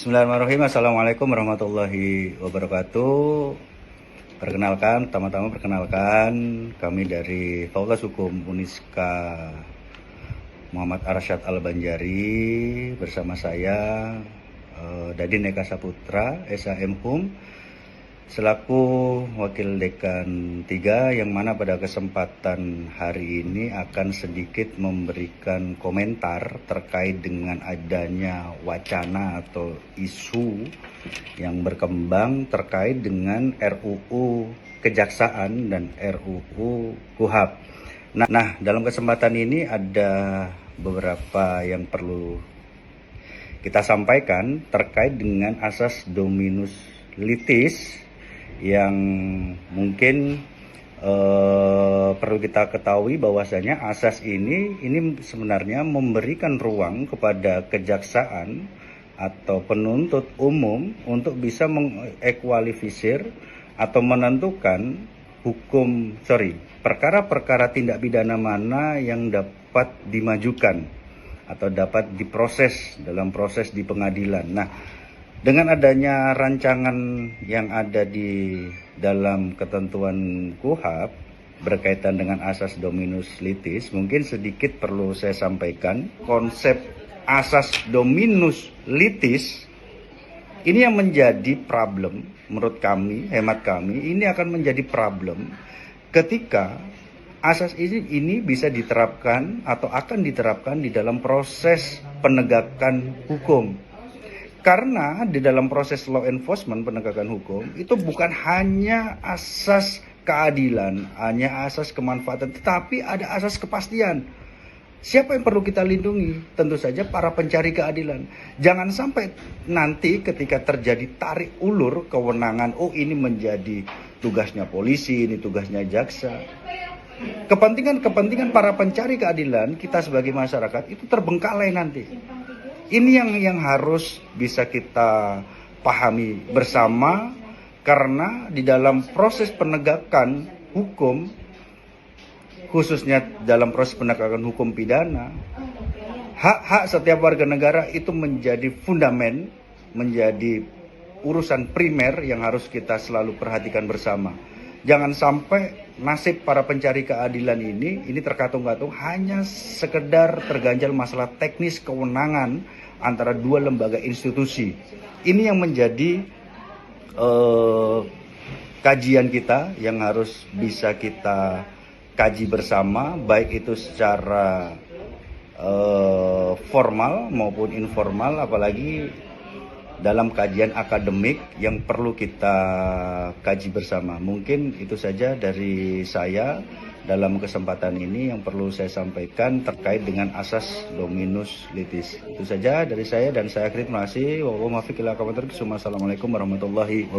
Bismillahirrahmanirrahim. Assalamualaikum warahmatullahi wabarakatuh. Perkenalkan kami dari Fakultas Hukum Uniska Muhammad Arsyad Al-Banjari bersama saya Dadin Eka Saputra, SHM Hum, selaku Wakil Dekan 3 yang mana pada kesempatan hari ini akan sedikit memberikan komentar terkait dengan adanya wacana atau isu yang berkembang terkait dengan RUU Kejaksaan dan RUU KUHAP. Nah, dalam kesempatan ini ada beberapa yang perlu kita sampaikan terkait dengan asas dominus litis yang mungkin perlu kita ketahui bahwasanya asas ini sebenarnya memberikan ruang kepada kejaksaan atau penuntut umum untuk bisa mengekualifisir atau menentukan perkara-perkara tindak pidana mana yang dapat dimajukan atau dapat diproses dalam proses di pengadilan. Nah, dengan adanya rancangan yang ada di dalam ketentuan KUHAP berkaitan dengan asas dominus litis, mungkin sedikit perlu saya sampaikan. Konsep asas dominus litis ini yang menjadi problem menurut kami, hemat kami, ini akan menjadi problem ketika asas ini bisa diterapkan atau akan diterapkan di dalam proses penegakan hukum. Karena di dalam proses law enforcement penegakan hukum itu bukan hanya asas keadilan, hanya asas kemanfaatan, tetapi ada asas kepastian. Siapa yang perlu kita lindungi? Tentu saja para pencari keadilan. Jangan sampai nanti ketika terjadi tarik ulur kewenangan, ini menjadi tugasnya polisi, ini tugasnya jaksa. Kepentingan para pencari keadilan kita sebagai masyarakat itu terbengkalai nanti. Ini yang harus bisa kita pahami bersama, karena di dalam proses penegakan hukum, khususnya dalam proses penegakan hukum pidana, hak-hak setiap warga negara itu menjadi fundament, menjadi urusan primer yang harus kita selalu perhatikan bersama. Jangan sampai nasib para pencari keadilan ini terkatung-katung hanya sekedar terganjal masalah teknis kewenangan antara dua lembaga institusi. Ini yang menjadi kajian kita yang harus bisa kita kaji bersama, baik itu secara formal maupun informal, apalagi dalam kajian akademik yang perlu kita kaji bersama. Mungkin itu saja dari saya dalam kesempatan ini yang perlu saya sampaikan terkait dengan asas dominus litis. Itu saja dari saya dan saya akhiri. Terima kasih. Wassalamualaikum warahmatullahi wabarakatuh.